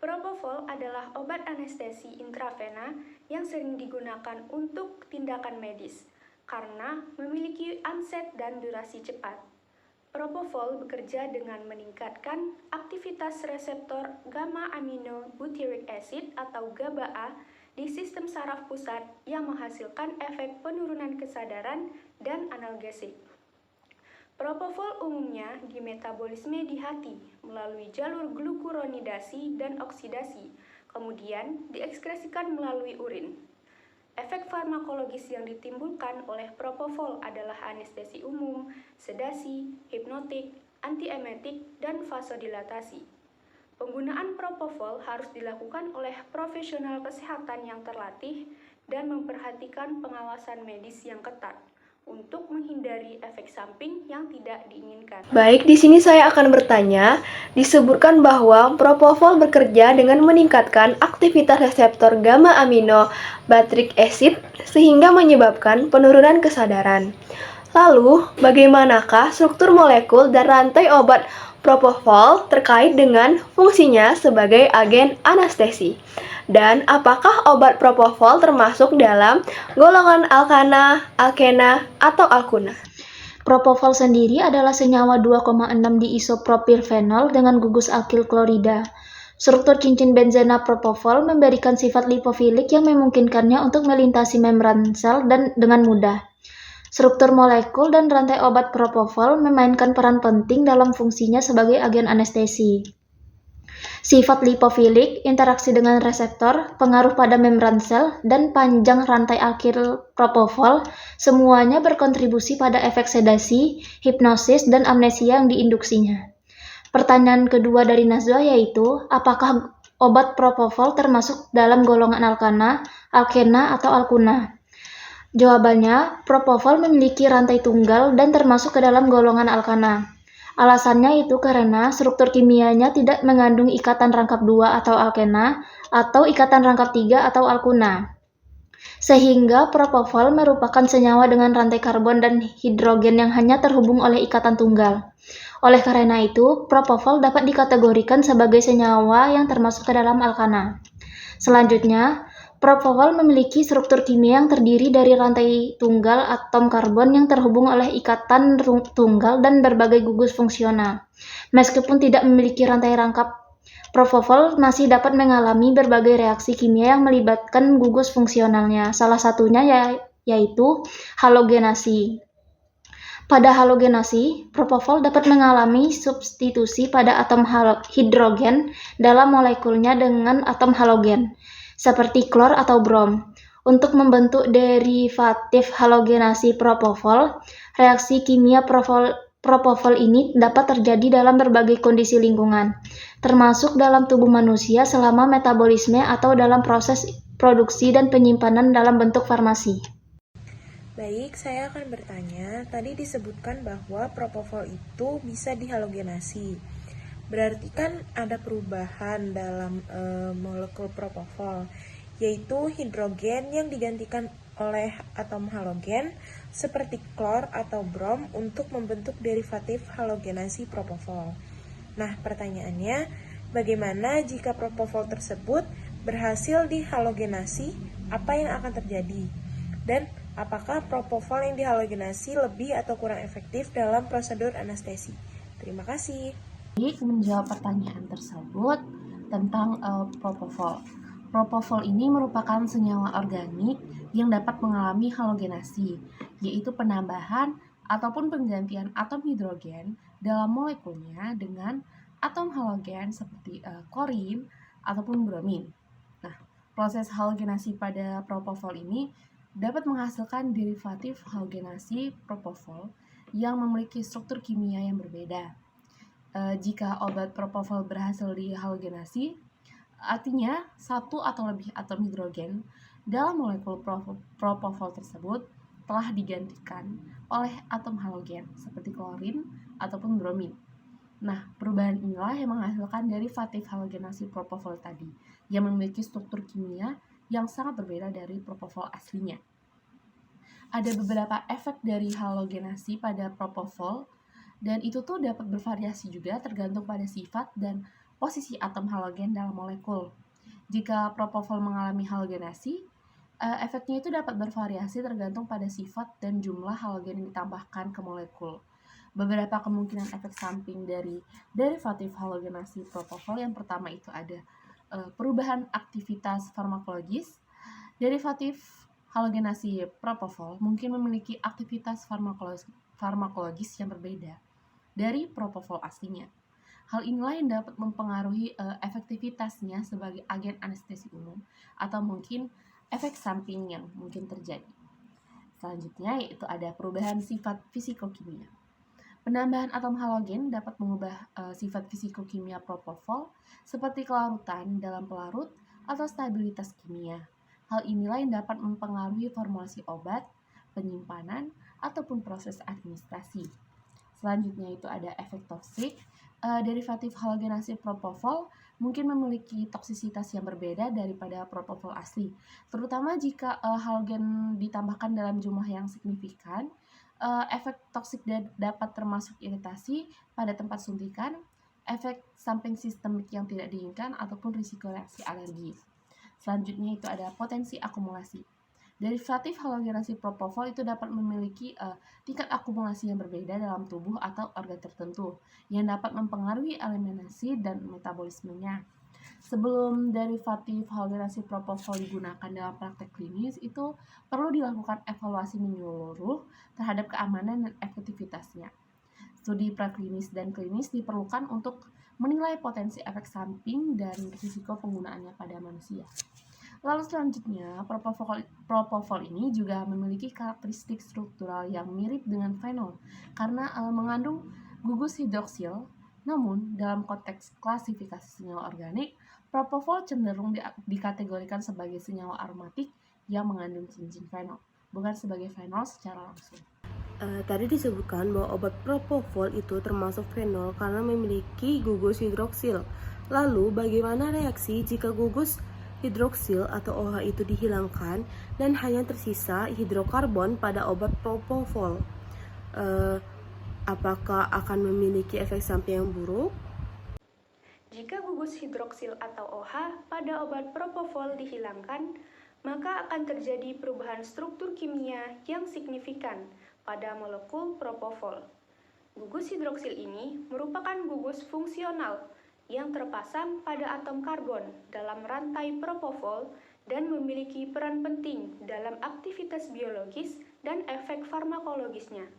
Propofol adalah obat anestesi intravena yang sering digunakan untuk tindakan medis karena memiliki onset dan durasi cepat. Propofol bekerja dengan meningkatkan aktivitas reseptor gamma aminobutyric acid atau GABA-A di sistem saraf pusat yang menghasilkan efek penurunan kesadaran dan analgesik. Propofol umumnya dimetabolisme di hati melalui jalur glukuronidasi dan oksidasi, kemudian diekskresikan melalui urin. Efek farmakologis yang ditimbulkan oleh propofol adalah anestesi umum, sedasi, hipnotik, antiemetik, dan vasodilatasi. Penggunaan propofol harus dilakukan oleh profesional kesehatan yang terlatih dan memperhatikan pengawasan medis yang ketat untuk menghindari efek samping yang tidak diinginkan. Baik, di sini saya akan bertanya, disebutkan bahwa propofol bekerja dengan meningkatkan aktivitas reseptor gamma amino butyric acid sehingga menyebabkan penurunan kesadaran. Lalu, bagaimanakah struktur molekul dan rantai obat propofol terkait dengan fungsinya sebagai agen anestesi? Dan apakah obat propofol termasuk dalam golongan alkana, alkena, atau alkuna? Propofol sendiri adalah senyawa 2,6 diisopropilfenol dengan gugus alkil klorida. Struktur cincin benzena propofol memberikan sifat lipofilik yang memungkinkannya untuk melintasi membran sel dan dengan mudah. Struktur molekul dan rantai obat propofol memainkan peran penting dalam fungsinya sebagai agen anestesi. Sifat lipofilik, interaksi dengan reseptor, pengaruh pada membran sel, dan panjang rantai alkil propofol semuanya berkontribusi pada efek sedasi, hipnosis, dan amnesia yang diinduksinya. Pertanyaan kedua dari Nazwa yaitu, apakah obat propofol termasuk dalam golongan alkana, alkena, atau alkuna? Jawabannya, propofol memiliki rantai tunggal dan termasuk ke dalam golongan alkana. Alasannya itu karena struktur kimianya tidak mengandung ikatan rangkap 2 atau alkena atau ikatan rangkap 3 atau alkuna. Sehingga propofol merupakan senyawa dengan rantai karbon dan hidrogen yang hanya terhubung oleh ikatan tunggal. Oleh karena itu, propofol dapat dikategorikan sebagai senyawa yang termasuk ke dalam alkana. Selanjutnya, propofol memiliki struktur kimia yang terdiri dari rantai tunggal atom karbon yang terhubung oleh ikatan tunggal dan berbagai gugus fungsional. Meskipun tidak memiliki rantai rangkap, propofol masih dapat mengalami berbagai reaksi kimia yang melibatkan gugus fungsionalnya. Salah satunya yaitu halogenasi. Pada halogenasi, propofol dapat mengalami substitusi pada atom hidrogen dalam molekulnya dengan atom halogen, seperti klor atau brom. Untuk membentuk derivatif halogenasi propofol, reaksi kimia propofol ini dapat terjadi dalam berbagai kondisi lingkungan, termasuk dalam tubuh manusia selama metabolisme atau dalam proses produksi dan penyimpanan dalam bentuk farmasi. Baik, saya akan bertanya, tadi disebutkan bahwa propofol itu bisa dihalogenasi. Berarti kan ada perubahan dalam molekul propofol, yaitu hidrogen yang digantikan oleh atom halogen seperti klor atau brom untuk membentuk derivatif halogenasi propofol. Nah, pertanyaannya, bagaimana jika propofol tersebut berhasil dihalogenasi, apa yang akan terjadi? Dan apakah propofol yang dihalogenasi lebih atau kurang efektif dalam prosedur anestesi? Terima kasih. Menjawab pertanyaan tersebut tentang propofol. Propofol ini merupakan senyawa organik yang dapat mengalami halogenasi, yaitu penambahan ataupun penggantian atom hidrogen dalam molekulnya dengan atom halogen seperti klorin ataupun bromin. Nah, proses halogenasi pada propofol ini dapat menghasilkan derivatif halogenasi propofol yang memiliki struktur kimia yang berbeda. Jika obat propofol berhasil dihalogenasi, artinya satu atau lebih atom hidrogen dalam molekul propofol tersebut telah digantikan oleh atom halogen seperti klorin ataupun bromin. Nah, perubahan inilah yang menghasilkan derivatif halogenasi propofol tadi, yang memiliki struktur kimia yang sangat berbeda dari propofol aslinya. Ada beberapa efek dari halogenasi pada propofol, dan itu tuh dapat bervariasi juga tergantung pada sifat dan posisi atom halogen dalam molekul. Jika propofol mengalami halogenasi, efeknya itu dapat bervariasi tergantung pada sifat dan jumlah halogen yang ditambahkan ke molekul. Beberapa kemungkinan efek samping dari derivatif halogenasi propofol yang pertama itu ada perubahan aktivitas farmakologis. Derivatif halogenasi propofol mungkin memiliki aktivitas farmakologis yang berbeda dari propofol aslinya. Hal inilah yang dapat mempengaruhi efektivitasnya sebagai agen anestesi umum atau mungkin efek samping yang mungkin terjadi. Selanjutnya yaitu ada perubahan sifat fisikokimia. Penambahan atom halogen dapat mengubah sifat fisikokimia propofol seperti kelarutan dalam pelarut atau stabilitas kimia. Hal inilah yang dapat mempengaruhi formulasi obat, penyimpanan, ataupun proses administrasi. Selanjutnya itu ada efek toksik. Derivatif halogenasi propofol mungkin memiliki toksisitas yang berbeda daripada propofol asli, terutama jika halogen ditambahkan dalam jumlah yang signifikan. Efek toksik dapat termasuk iritasi pada tempat suntikan, efek samping sistemik yang tidak diinginkan, ataupun risiko reaksi alergi. Selanjutnya itu ada potensi akumulasi. Derivatif halogenasi propofol itu dapat memiliki tingkat akumulasi yang berbeda dalam tubuh atau organ tertentu yang dapat mempengaruhi eliminasi dan metabolismenya. Sebelum derivatif halogenasi propofol digunakan dalam praktek klinis, itu perlu dilakukan evaluasi menyeluruh terhadap keamanan dan efektivitasnya. Studi praklinis dan klinis diperlukan untuk menilai potensi efek samping dan risiko penggunaannya pada manusia. Lalu selanjutnya, propofol ini juga memiliki karakteristik struktural yang mirip dengan fenol karena mengandung gugus hidroksil. Namun, dalam konteks klasifikasi senyawa organik, propofol cenderung dikategorikan sebagai senyawa aromatik yang mengandung cincin fenol, bukan sebagai fenol secara langsung. Tadi disebutkan bahwa obat propofol itu termasuk fenol karena memiliki gugus hidroksil. Lalu, bagaimana reaksi jika gugus hidroksil atau OH itu dihilangkan dan hanya tersisa hidrokarbon pada obat propofol? Apakah akan memiliki efek samping yang buruk? Jika gugus hidroksil atau OH pada obat propofol dihilangkan, maka akan terjadi perubahan struktur kimia yang signifikan pada molekul propofol. Gugus hidroksil ini merupakan gugus fungsional yang terpasang pada atom karbon dalam rantai propofol dan memiliki peran penting dalam aktivitas biologis dan efek farmakologisnya.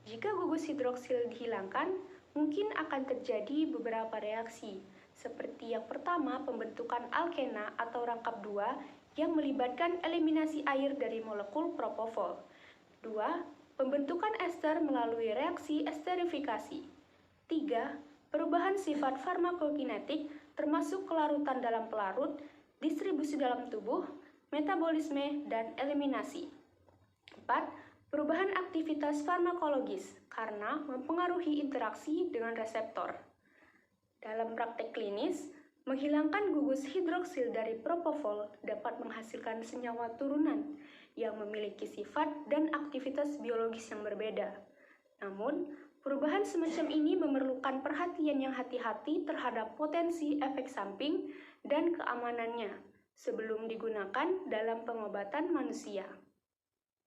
Jika gugus hidroksil dihilangkan, mungkin akan terjadi beberapa reaksi, seperti yang pertama pembentukan alkena atau rangkap 2 yang melibatkan eliminasi air dari molekul propofol. 2. Pembentukan ester melalui reaksi esterifikasi. 3. Perubahan sifat farmakokinetik termasuk kelarutan dalam pelarut, distribusi dalam tubuh, metabolisme, dan eliminasi. 4. Perubahan aktivitas farmakologis karena mempengaruhi interaksi dengan reseptor. Dalam praktek klinis, menghilangkan gugus hidroksil dari propofol dapat menghasilkan senyawa turunan yang memiliki sifat dan aktivitas biologis yang berbeda. Namun, perubahan semacam ini memerlukan perhatian yang hati-hati terhadap potensi efek samping dan keamanannya sebelum digunakan dalam pengobatan manusia.